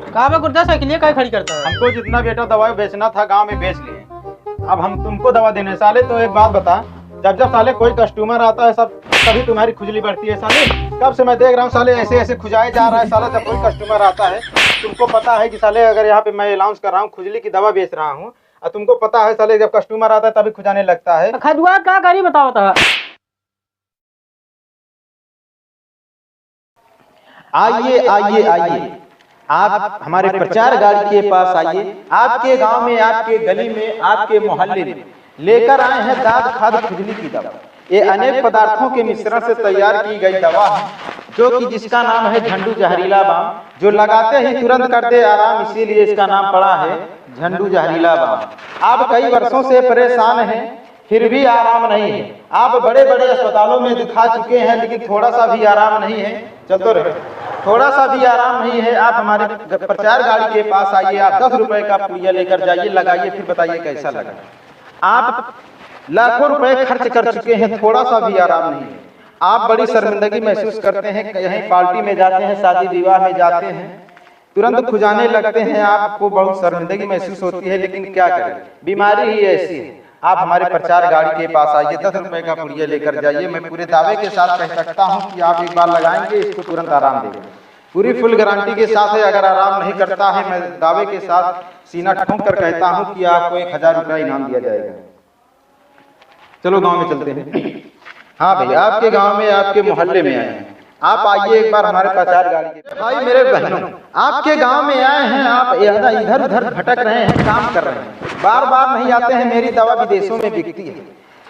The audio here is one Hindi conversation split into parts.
कहाँ पे गुर्दा साइकिल क्या खड़ी करता है? हमको जितना बेटा दवाई बेचना था गांव में बेच लिए। अब हम तुमको दवा देने साले। तो एक बात बता, जब जब साले कोई कस्टमर आता है सब तभी तुम्हारी खुजली बढ़ती है साले। कब से मैं देख रहा हूँ साले ऐसे ऐसे खुजाए जा रहा है साला। जब कोई कस्टमर आता है तुमको पता है कि साले अगर यहाँ पे मैं अनाउंस कर रहा हूँ खुजली की दवा बेच रहा हूँ और तुमको पता है साले जब कस्टमर आता है तभी खुजाने लगता है। खजुआ क्या करी बताओ तो। आइए आइए आइए, आप हमारे प्रचार गाड़ी के पास आइए। आपके गांव में, आपके गली में, आपके मोहल्ले में लेकर आए हैं दाद खाद खुजली की दवा। ये अनेक पदार्थों के मिश्रण से तैयार की गई दवा है जो कि जिसका नाम है झंडू जहरीला बाम, जो लगाते ही तुरंत कर दे आराम, इसीलिए इसका नाम पड़ा है झंडू जहरीला बाम। आप कई वर्षों से परेशान हैं फिर भी आराम नहीं है। आप बड़े बड़े अस्पतालों में दिखा चुके हैं लेकिन थोड़ा सा भी आराम नहीं है। चलते रहे, थोड़ा सा भी आराम नहीं है। आप हमारे प्रचार गाड़ी के पास आइए। आप 10 रुपए का पुड़िया लेकर जाइए, लगाइए, फिर बताइए कैसा लगा। आप लाखों रुपए खर्च कर चुके हैं, थोड़ा सा भी आराम नहीं है। आप बड़ी शर्मिंदगी महसूस करते हैं, कहीं पार्टी में जाते हैं, शादी विवाह में जाते हैं, तुरंत खुजाने लगते हैं, आपको बहुत शर्मिंदगी महसूस होती है। लेकिन क्या करें, बीमारी ही ऐसी है। आप हमारे प्रचार गाड़ी के पास आइए, 10 रुपए का पुड़िया लेकर जाइए। मैं पूरे दावे के साथ कह सकता हूँ कि आप एक बार लगाएंगे इसको तुरंत आराम देगा। पूरी फुल गारंटी के साथ है। अगर आराम नहीं करता है मैं दावे के साथ सीना ठोक कर कहता हूँ कि आपको 1000 रुपया इनाम दिया जाएगा। चलो गांव में चलते हैं। हाँ भैया, आपके गांव में, आपके मोहल्ले में आए हैं। आप आइए एक बार हमारे प्रचार गाड़ी के। भाई मेरे बहनों, आपके गांव में आए हैं, आप इधर उधर भटक रहे हैं, काम कर रहे हैं, बार बार नहीं आते हैं। मेरी दवा विदेशों में बिकती है।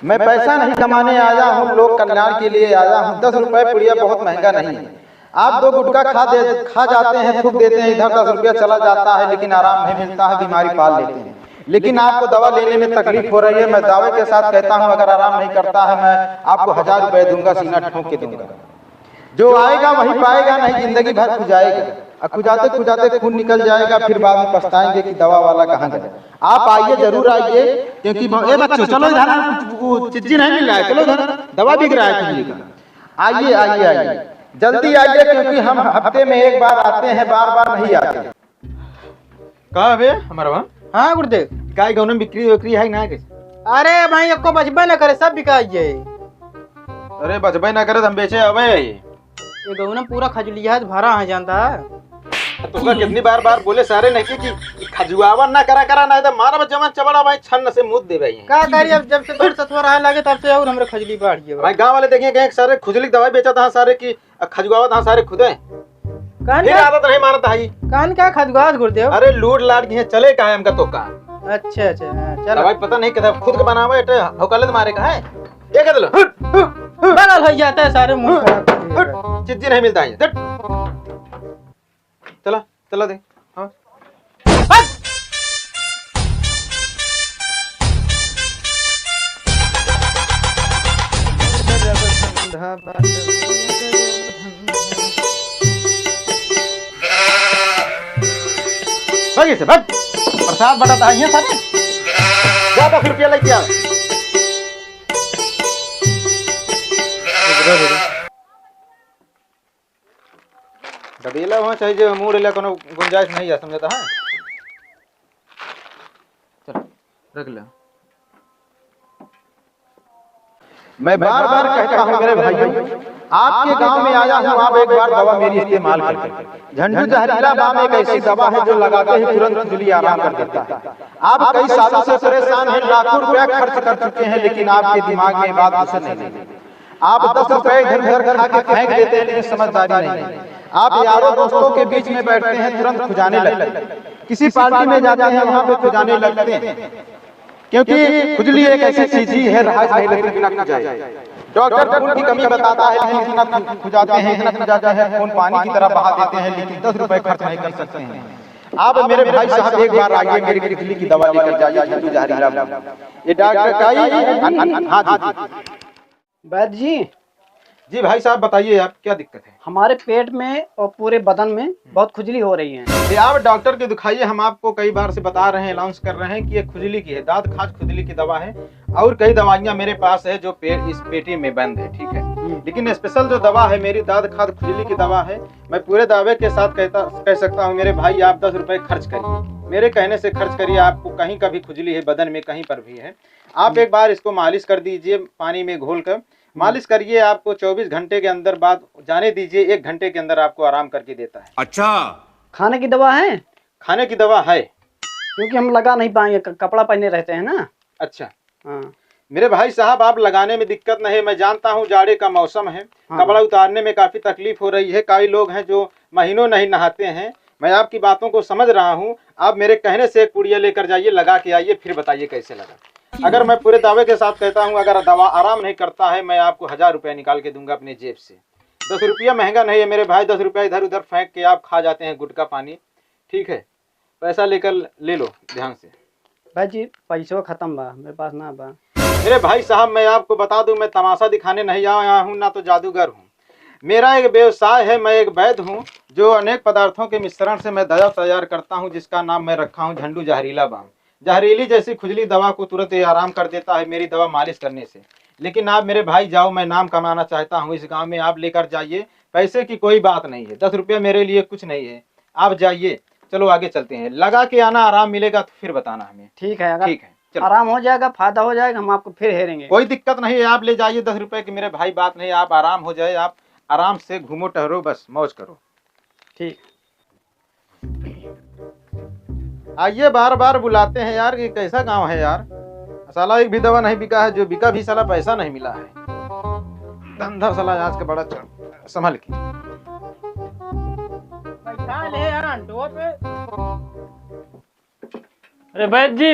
मैं पैसा नहीं कमाने आया हूँ, लोक कल्याण के लिए आया हूँ। 10 रुपए पुड़िया बहुत महंगा नहीं है। आप 2 गुटखा खा जाते हैं, थूक देते हैं, इधर 10 रुपया चला जाता है, लेकिन आराम नहीं मिलता है, बीमारी पाल लेते हैं। लेकिन आपको दवा लेने में तकलीफ हो रही है। मैं दावे के साथ कहता हूं अगर आराम नहीं करता है मैं आपको 1000 रुपए दूंगा, सीना ठोक के दूंगा। जो आएगा वही पाएगा, नहीं जिंदगी भर खुजाएगा। खुजाते खुजाते खून निकल जाएगा, फिर बाद में पछताएंगे कि दवा वाला कहाँ गया। आप आइए, जरूर आइए, क्योंकि ए बच्चों चलो इधर, चिज्जी नहीं मिल रहा है, चलो इधर, दवा बिक रहा है खुजली का। आइए आइए आइए, जल्दी आइए, क्योंकि हम हफ्ते में एक बार आते हैं, बार बार नहीं आते। कहाँ है हमारा वहाँ? हाँ गुरुदेव, काय गाँव में बिक्री विक्री है ना? कैसे? अरे भाई आपको बचबे न करे, सब बिकाइए। अरे बचबे ना करे हम बेचे अबे। ये गाँव में पूरा खजुलिया भरा है, जानता है? तुमका कितनी बार बार बोले सारे नहीं कि खजुआवन ना करा ना तो मारा जमा चबड़ा भाई छन्न से मुद दे भाई। क्या करिए, अब जब से पेट सतवा रहा लगे तब से और हमरे खजली बढ़ गई भाई। गांव वाले देखें कहीं सारे खुजली दवाई बेचा था सारे की खजुआवा था सारे खुदे। कान आदत नहीं मारता है कान क्या खजुआत गुरुदेव? अरे लूट लाट के चले का है हमका तो का। अच्छा अच्छा चलो भाई, पता नहीं कैसा खुद के बनावे एटे हौकले मारे का है। ये कह दलो बगल हो जाता है, सारे मुंह खराब। चिज्जी नहीं मिलता है। चला चला दे। हाँ से भाग प्रसाद बटाता है यहाँ सारे। जा 10 रुपया लेके आ। डबेला वहाँ चाहिए जो मुँह ले कोनो गुंजाइश नहीं है, समझता है? चल रख ले। मैं बार बार कहता हूँ मेरे भाइयों, आपके गांव में आया हूँ, आप एक बार दवा मेरी इस्तेमाल करें। झंडू जहरीला बाम एक ऐसी दवा है जो लगाते ही तुरंत खुजली आराम कर देता है। आप कई सालों से परेशान हैं, लाखों रुपया खर्च कर चुके हैं, लेकिन आपके दिमाग में बात घुस नहीं रही। आप 10 रुपए इधर उधर खा के फेंक देते हैं, लेकिन समझदारी नहीं। आप यारों दोस्तों के बीच में बैठते हैं, तुरंत खुजाने लगते हैं। किसी पार्टी में जाते हैं, वहाँ पे खुजाने लगते हैं, क्योंकि खुजली एक ऐसी चीज है राहत नहीं लगती बिना खुजाए। डॉक्टर खून की कमी बताता है, लेकिन इतना खुजाते हैं, इतना खुजाते हैं, खून पानी की तरह बहा देते हैं, लेकिन 10 रुपए खर्च नहीं कर सकते हैं। आप मेरे भाई साहब एक बार आइए, मेरी खुजली की दवा लेकर जाइए, झंडू जहरीला बाम। ये डॉक्टर का ही। हाँ वैद्य जी भाई साहब बताइए, आप क्या दिक्कत है? हमारे पेट में और पूरे बदन में बहुत खुजली हो रही है। आप डॉक्टर के दिखाइए। हम आपको कई बार से बता रहे हैं, अनाउंस कर रहे हैं कि ये खुजली की है, दांत खाज खुजली की दवा है। और कई दवाइयाँ मेरे पास है जो इस पेटी में बंद है, ठीक है? लेकिन स्पेशल जो दवा है मेरी दाद खाद खुजली की दवा है। मैं पूरे दावे के साथ कह सकता हूँ मेरे भाई, आप 10 रुपए खर्च करिए, मेरे कहने से खर्च करिए। आपको कहीं कभी खुजली है बदन में, कहीं पर भी है, आप एक बार इसको मालिश कर दीजिए, पानी में घोल कर मालिश करिए। आपको 24 घंटे के अंदर बाद जाने दीजिए, 1 घंटे के अंदर आपको आराम करके देता है। अच्छा, खाने की दवा है? खाने की दवा है, क्योंकि हम लगा नहीं पाएंगे, कपड़ा पहने रहते हैं ना। अच्छा हाँ मेरे भाई साहब, आप लगाने में दिक्कत नहीं, मैं जानता हूँ जाड़े का मौसम है, हाँ। कपड़ा उतारने में काफी तकलीफ हो रही है, कई लोग हैं जो महीनों नहीं नहाते हैं। मैं आपकी बातों को समझ रहा हूँ। आप मेरे कहने से एक पुड़िया लेकर जाइए, लगा के आइए, फिर बताइए कैसे लगा। अगर मैं पूरे दावे के साथ कहता हूँ, अगर दवा आराम नहीं करता है, मैं आपको 1000 रुपया निकाल के दूंगा अपने जेब से। 10 रुपया महंगा नहीं है मेरे भाई, 10 रुपया इधर उधर फेंक के आप खा जाते हैं गुटखा पानी, ठीक है? पैसा लेकर ले लो ध्यान से। भाई जी पैसों खत्म बा, मेरे पास ना बा। मेरे भाई साहब, मैं आपको बता दूं, मैं तमाशा दिखाने नहीं आया हूं, ना तो जादूगर हूं। मेरा एक व्यवसाय है, मैं एक वैद्य हूं जो अनेक पदार्थों के मिश्रण से मैं दवा तैयार करता हूं, जिसका नाम मैं रखा हूं झंडू जहरीला बाम। जहरीली जैसी खुजली दवा को तुरंत ये आराम कर देता है मेरी दवा मालिश करने से। लेकिन आप मेरे भाई जाओ, मैं नाम कमाना चाहता हूँ इस गाँव में, आप लेकर जाइए, पैसे की कोई बात नहीं है, 10 रुपया मेरे लिए कुछ नहीं है, आप जाइए। चलो आगे चलते हैं, लगा के आना, आराम मिलेगा तो फिर बताना हमें। ठीक है, अगर ठीक है, चलो। आराम हो जाएगा, फायदा हो जाएगा, हम आपको फिर हेरेंगे। कोई दिक्कत नहीं है, आप ले जाइए 10 रुपए की मेरे भाई, बात नहीं, आप आराम हो जाए, आप आराम से घूमो टहरो, बस मौज करो। ठीक। आइए, बार बार बुलाते हैं यार, ये कैसा गांव है यार। साला एक भी दवा नहीं बिका है, जो बिका भी साला पैसा नहीं मिला है। धंधा साला आज का बड़ा चढ़, संभल के। अरे बैद जी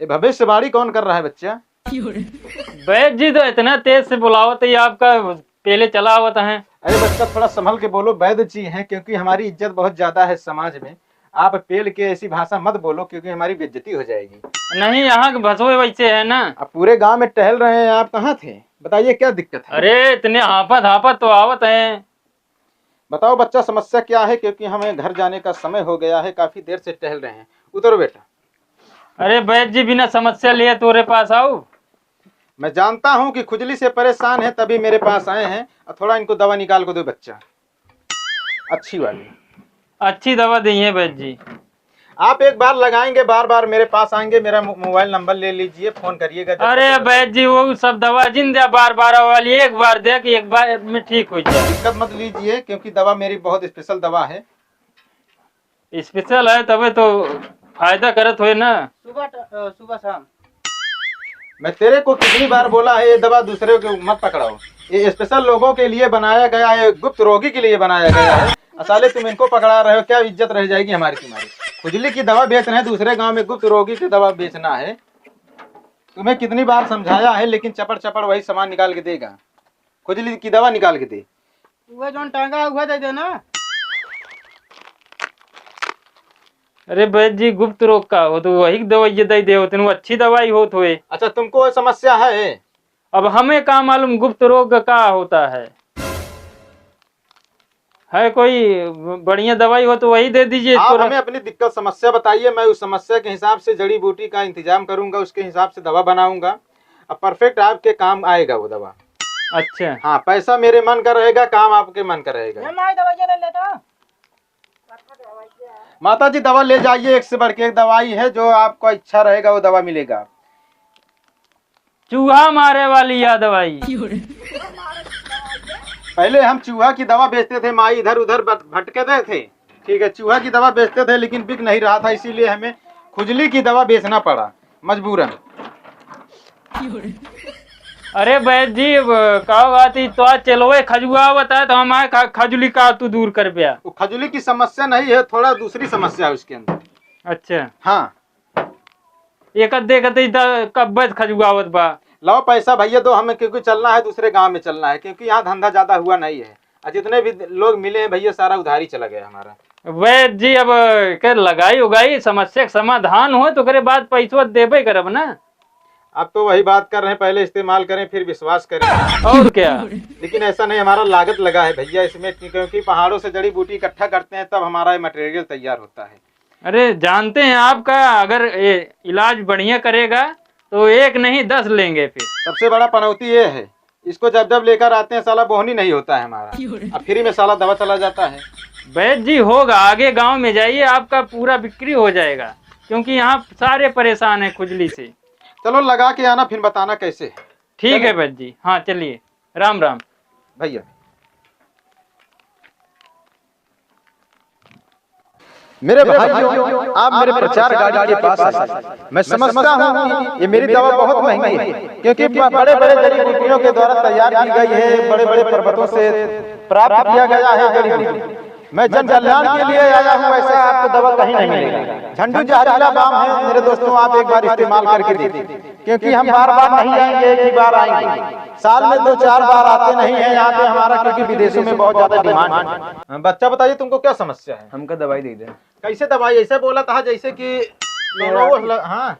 ये भविष्यवाणी कौन कर रहा है बच्चा? बैद जी तो इतना तेज से बुलावत है, आपका पहले चला आवत है। अरे बच्चा थोड़ा संभल के बोलो, वैद्य जी हैं, क्योंकि हमारी इज्जत बहुत ज्यादा है समाज में। आप पेल के ऐसी भाषा मत बोलो, क्योंकि हमारी बेइज्जती हो जाएगी। नहीं, यहाँ के भसोए वैसे है ना। आप पूरे गांव में टहल रहे हैं, आप कहाँ थे? बताइए क्या दिक्कत है? अरे इतने हापत तो आवत है। बताओ बच्चा, समस्या क्या है? क्योंकि हमें घर जाने का समय हो गया है, काफी देर से टहल रहे हैं। उतरो बेटा। अरे बैद जी, बिना समस्या लिए तोरे पास आओ। मैं जानता हूँ कि खुजली से परेशान है, तभी मेरे पास आए हैं। और थोड़ा इनको दवा निकाल को दो बच्चा, अच्छी वाली। अच्छी दवा दी है बैद जी। आप एक बार लगाएंगे, बार बार मेरे पास आएंगे, मेरा मोबाइल नंबर ले लीजिए, फोन करिएगा। अरे बैद जी, वो सब दवा जिंदा बार बार वाली एक बार दे कि एक बार में ठीक हो जाए। दिक्कत मत लीजिए, क्योंकि दवा मेरी बहुत स्पेशल दवा है। स्पेशल है तबे तो फायदा करत हो ना। सुबह शाम। मैं तेरे को कितनी बार बोला है, ये दवा दूसरे को मत पकड़ाओ, ये स्पेशल लोगों के लिए बनाया गया है, गुप्त रोगी के लिए बनाया गया है। असाले तुम इनको पकड़ा रहे हो, क्या इज्जत रह जाएगी हमारी तुम्हारी? खुजली की दवा बेच रहे हैं दूसरे गांव में, गुप्त रोगी की दवा बेचना है। तुम्हें कितनी बार समझाया है, लेकिन चपड़ चपड़ वही सामान निकाल के देगा। खुजली की दवा निकाल के दे। वो जो टांगा हुआ दे देना। अरे बैद जी, गुप्त रोग का हो तो वही दवाई दे दे, तेन अच्छी दवाई हो तो। अच्छा, तुमको समस्या है? अब हमें क्या मालूम गुप्त रोग का होता है कोई बढ़िया दवाई हो तो वही दे दीजिए। आप हमें अपनी दिक्कत समस्या बताइए, मैं उस समस्या के हिसाब से जड़ी बूटी का इंतजाम करूंगा, उसके हिसाब से दवा बनाऊंगा। अब परफेक्ट आपके काम आएगा वो दवा। अच्छा हाँ, पैसा मेरे मन का रहेगा, काम आपके मन का रहेगा। माता जी दवा ले जाइए, एक से बढ़ के एक दवाई है, जो आपको इच्छा रहेगा वो दवा मिलेगा। चूहा मारे वाली यह दवाई। पहले हम चूहा की दवा बेचते थे, माई इधर उधर भटकते थे, ठीक है, चूहा की दवा बेचते थे, लेकिन बिक नहीं रहा था, इसीलिए हमें खुजली की दवा बेचना पड़ा मजबूरन। अरे बैद जी, का बात तो चलो खजुआ बता तो हमारे खजुली का तू दूर कर पिया। वो खजुली की समस्या नहीं है, थोड़ा दूसरी समस्या है उसके अंदर। अच्छा हाँ, एक अद्धे कब्बत खजुआवत बा। लाओ पैसा भैया दो हमें, क्योंकि चलना है, दूसरे गांव में चलना है, क्योंकि यहाँ धंधा ज्यादा हुआ नहीं है। और जितने भी लोग मिले हैं भैया, सारा उधारी चला गया हमारा। वैद जी, अब कर लगाई उगाई समस्या का समाधान हो तो करे बाद पैसा देबे करब ना। अब तो वही बात कर रहे हैं, पहले इस्तेमाल करें फिर विश्वास करें। और क्या? लेकिन ऐसा नहीं, हमारा लागत लगा है भैया इसमें, क्योंकि पहाड़ों से जड़ी बूटी इकट्ठा करते हैं, तब हमारा मटेरियल तैयार होता है। अरे जानते हैं आपका, अगर ये इलाज बढ़िया करेगा तो 1 नहीं 10 लेंगे। फिर सबसे बड़ा पनौती ये है इसको जब जब लेकर आते हैं साला बोहनी नहीं होता है हमारा, अब फ्री में साला दवा चला जाता है। वैद्य जी होगा, आगे गांव में जाइए, आपका पूरा बिक्री हो जाएगा, क्योंकि यहाँ सारे परेशान हैं खुजली से। चलो लगा के आना फिर बताना कैसे है। ठीक है वैद्य जी, हाँ चलिए, राम राम भैया। मेरे भाइयों, आप मेरे प्रचार गाड़ी के पास आए। मैं समझता हूँ ये मेरी दवा बहुत महंगी है, क्योंकि बड़े बड़े जड़ी बूटियों के द्वारा तैयार की गई है, बड़े बड़े पर्वतों से प्राप्त किया गया है जड़ी बूटी। मैं जन कल्याण के लिए आया हूँ, ऐसा आपको दवा कहीं नहीं मिलेगा। झंडू जहरीला बाम है मेरे दोस्तों, आप एक बार इस्तेमाल करके देखिए, क्योंकि हम बार बार नहीं आएंगे, एक ही बार आएंगे। साल में 2-4 बार आते नहीं है यहाँ पे हमारा, क्योंकि विदेशों में बहुत ज्यादा डिमांड है। बच्चा बताइए तुमको क्या समस्या है? हमका दवाई दे दे। कैसे दवाई? ऐसे बोला था जैसे कि हाँ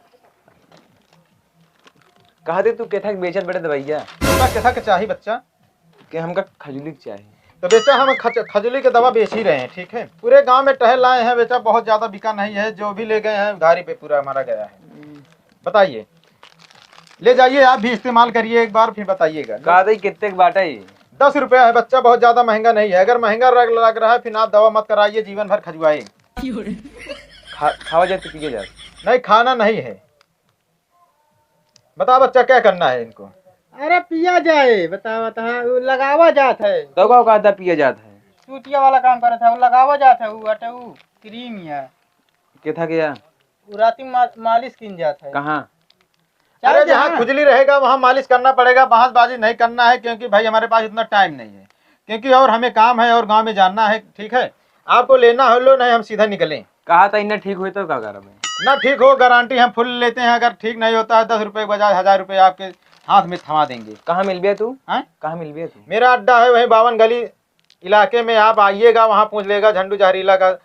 कहा दे तू कैथा बेचत बेटा दवाइया कैसा के चाहिए बच्चा? के हमका खजूली चाहिए। तो बेचा हम खजूली की दवा बेच ही रहे हैं, ठीक है। पूरे गांव में टहल लाए हैं बेचा, बहुत ज्यादा बिका नहीं है, जो भी ले गए हैं उधारी पे पूरा हमारा गया है। बताइए, ले जाइए आप भी इस्तेमाल करिए एक बार, फिर बताइएगा। कहा दे कितने बाटा है? 10 रुपया है बच्चा, बहुत ज्यादा महंगा नहीं है। अगर महंगा लग रहा है फिर आप दवा मत कराइए, जीवन भर खजुआए। खावा जाए तो पिए जाए? नहीं, खाना नहीं है। बता बच्चा क्या करना है इनको? अरे पिया जाए, बता लगावा जात है, दवा का था पिया जाता है, चूतिया वाला काम करे था, वो लगावा जात है, वो अटे वो क्रीम है, कैथा गया वो राती मालिश किन जात है। कहाँ? अरे जहाँ खुजली रहेगा वहाँ मालिश करना पड़ेगा, बहासबाजी नहीं करना है, क्योंकि भाई हमारे पास इतना टाइम नहीं है, क्योंकि और हमें काम है और गांव में जानना है, ठीक है। आपको लेना हो लो, नहीं हम सीधा निकलें। कहा था इन्हें ठीक हुए तो क्या करा मैं? ना ठीक हो गारंटी हम फुल लेते हैं, अगर ठीक नहीं होता है 10 रुपए के बजाय 1000 रुपए आपके हाथ में थमा देंगे। कहाँ मिल गया तू? हैं? कहाँ मिल गया तू? मेरा अड्डा है वही 52 गली इलाके में, आप आइएगा, वहाँ पूछ लेगा झंडू जहरीला का,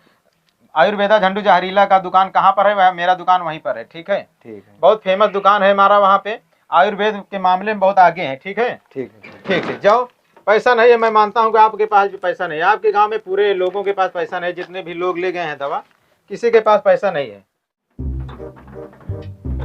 आयुर्वेदा झंडू जहरीला का दुकान कहाँ पर है, वह मेरा दुकान वहीं पर है, ठीक है। ठीक है, बहुत फेमस दुकान है हमारा वहाँ पे, आयुर्वेद के मामले में बहुत आगे है, ठीक है। ठीक है, ठीक है, जाओ। पैसा नहीं है, मैं मानता हूँ कि आपके पास भी पैसा नहीं है, आपके गांव में पूरे लोगों के पास पैसा नहीं, जितने भी लोग ले गए हैं दवा, किसी के पास पैसा नहीं है।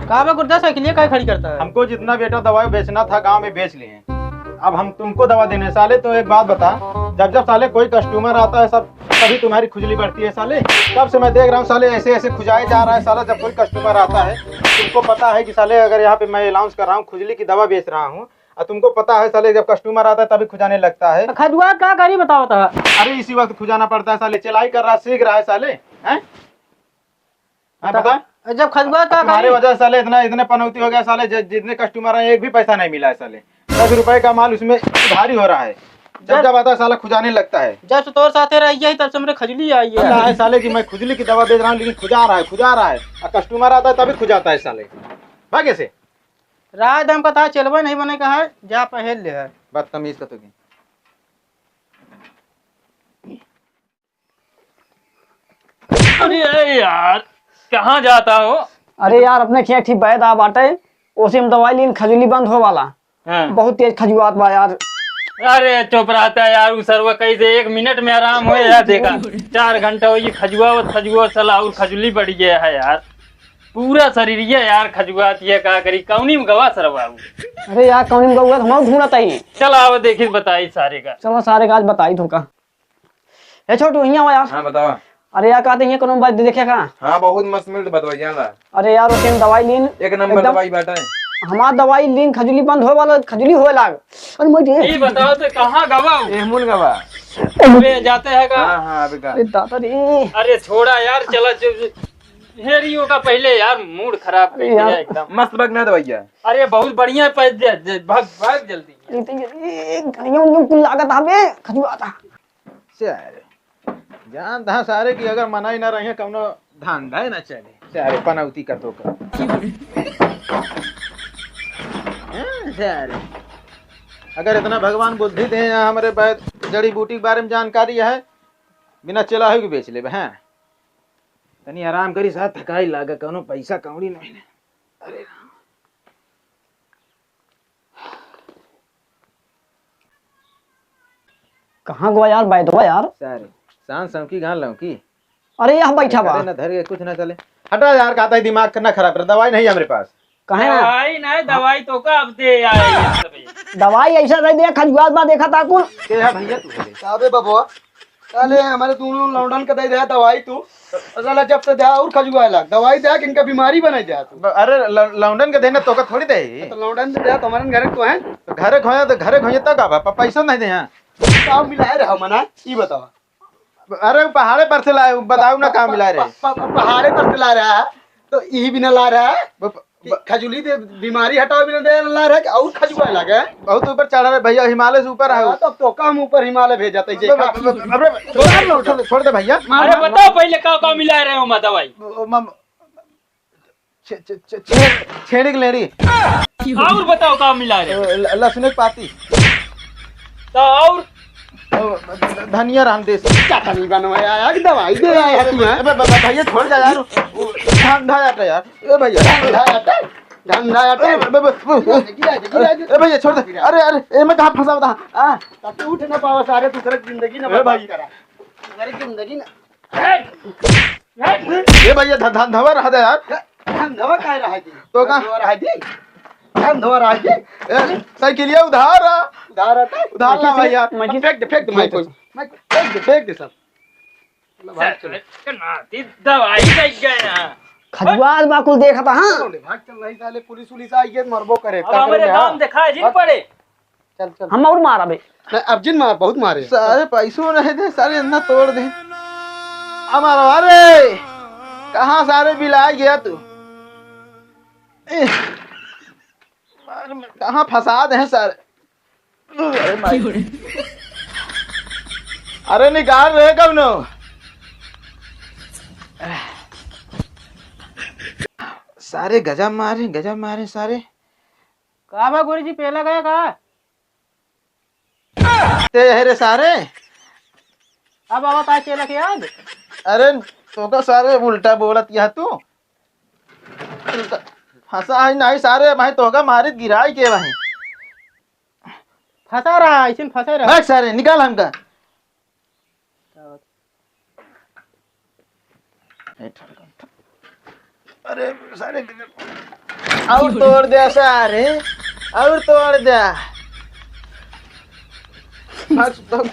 कहाँ पे गुर्दा साइकिल क्या खड़ी करता है? हमको जितना बेटा दवाई बेचना था गांव में बेच लिए, अब हम तुमको दवा देने साले। तो एक बात बता, जब जब साले कोई कस्टमर आता है सब तभी तुम्हारी खुजली बढ़ती है साले। तब से मैं देख रहा हूँ साले ऐसे ऐसे खुजाए जा रहा है साला, जब कोई कस्टमर आता है। तुमको पता है कि साले अगर यहाँ पे मैं अनाउंस कर रहा हूँ खुजली की दवा बेच रहा हूँ, और तुमको पता है साले जब कस्टमर आता है तभी खुजाने लगता है। खजुआ क्या करी बताओ था? अरे इसी वक्त खुजाना पड़ता है साले, चलाई कर रहा सीख रहा है साले, हैं? बता, जब खजुआ क्या तुम्हारे करी? वजह से साले इतने पनौती हो गया साले, जितने कस्टमर है एक भी पैसा नहीं मिला है साले। 10 रुपए का माल उसमें भारी हो रहा है, जब जब आता है साला खुजाने लगता है। जब तोर साथे रही है तब से मेरे खजली आई पता है। है साले कि मैं खुजली की दवा बेच रहा हूँ, लेकिन खुजा रहा है, और कस्टमर आता है तभी खुजाता है साले, भाग्य से। राय दम का चलवा नहीं बने का है, जा पहल ले है। बदतमीज का तो की। अरे यार कहाँ जाता हो? अरे यार अपने खेत ठीक बैद आ बाटे, उसी में दवाई लीन खजूली बंद हो वाला, हाँ। बहुत तेज खजुआत बा यार। अरे चुप रहता है यार, उसरवा कैसे 1 मिनट में आराम हो यार, देखा 4 घंटा हो ये खजुआ सला और खजुली बढ़ गया है यार, पूरा शरीर ये यार खजुआत ये का करी कौनी में गवा सरवा। अरे यार कौन में गौआ हम ढूंढता ही। चल आओ देखी बताई सारे का। चलो सारे काज बताई धोखा। ए छोटू यहाँ यार। हाँ बताओ। अरे यार कहते हैं कोनो बात देखे का? हाँ बहुत मस्त मिल बतवाई जाला। अरे यार उसे दवाई लीन एक नंबर दवाई बाटा है। हमार दवाई लीन खजूली बंद हो वाला, खजूली होए लाग। अरे मैं ये बताओ तो कहाँ गवा एहमुल गवा वे जाते हैं का? हाँ अभी का। अरे दादा रे। अरे छोड़ा यार, चला हेरियो का पहले यार मूड खराब कर दिया एकदम। मस्त बगना दवाइया। अरे बहुत बढ़िया भाग भाग जल्दी। अरे लागत हमें खजुआता जान था सारे की अगर मनाई ना रहे कौनो धंधा ना चले सारे पनौती का तो कर। सारे अगर इतना भगवान बुद्धि दे, हमारे जड़ी बूटी के बारे में जानकारी है, बिना चला है बेच ले। हैं तनी आराम करी, साथ थकाई लागा, कौनो पैसा कौड़ी नहीं। अरे कहाँ गवा यार बैठवा यार? सारे सांस सौकी गान लौकी। अरे यहाँ बैठा बा। ना धर के कुछ ना चले, हटा यार, कहता है दिमाग करना खराब कर, दवाई नहीं है मेरे पास। कहे ना दवाई नहीं दवाई तो का अब दे आए दवाई ऐसा दे दिया खजुआत बा देखा था कुल के है भैया तू बोले? अबे बबुआ अरे हमारे दोनों लौंडन के दे दे दवाई तू असल जब से दे और खजुआ लग दवाई दे कि इनका बीमारी बने जा तू अरे लौंडन के देना तो का थोड़ी दे तो लौंडन दे तो हमारे घर को है तो घरे खोया तो घरे खोया तो का पैसा नहीं दे यहाँ काम मिलाए रहा मना ई बताओ अरे पहाड़े पर से लाए बताओ ना कहाँ मिला रहे पहाड़े पर ला रहा है तो यही भी न ला रहा है कि खजूली दे बीमारी हटाओ भी न दे ला रहा है कि और खजुआ लगे बहुत ऊपर चढ़ा रहे भैया हिमालय से ऊपर है तब तो कम ऊपर हिमालय भेज जाते अरे छोड़ दे भैया अरे बताओ पहले का मिला रहे हो मैं दवाई छेड़ी की लेड़ी और बताओ का मिला रहे हो लहसुन की पाती तो और धनिया रामदेश क्या नहीं बनवाया कि दवाई दे आया तू है भैया छोड़ जा यार ठंडा जाता यार ए भैया भैया छोड़ दे अरे अरे मैं कहाँ फंसा बता तू उठ ना पावा सारे दूसरे जिंदगी ना बर्बाद करा सारी जिंदगी ना ये भैया धंधवा रहा था यार धंधवा काय रहा थी तो का रहा थी धंधवा रहा थी साइकिलिया उधार उधार आता है उधार ला भैया फेंक दे फेंक दे सब दवाई दे गए खजुआत बा कुल देखा था हाँ भाग चल रही साले पुलिस उलिस आई है मरबो करे अब हमारे गांव दिखाए जिन पड़े चल चल हम और मारा बे अब जिन मार बहुत मारे सारे पैसों नहीं दे सारे अंदर तोड़ दे हमारा अरे कहाँ सारे बिला गया तू कहाँ फंसा दे सारे अरे निकाल रहे कब नो सारे गजब मारे सारे कहा बा गोरी जी पहला गया कहा ते है रे सारे अब आवा ता चेला के याद अरे तो का सारे उल्टा बोलत या तू फंसा है नहीं सारे भाई तो का मारित गिराई के भाई फंसा रहा ऐसे फंसे रहा भाग सारे निकाल हमका अरे सारे और तोड़ दे सारे और तोड़ दे भाग, भाग।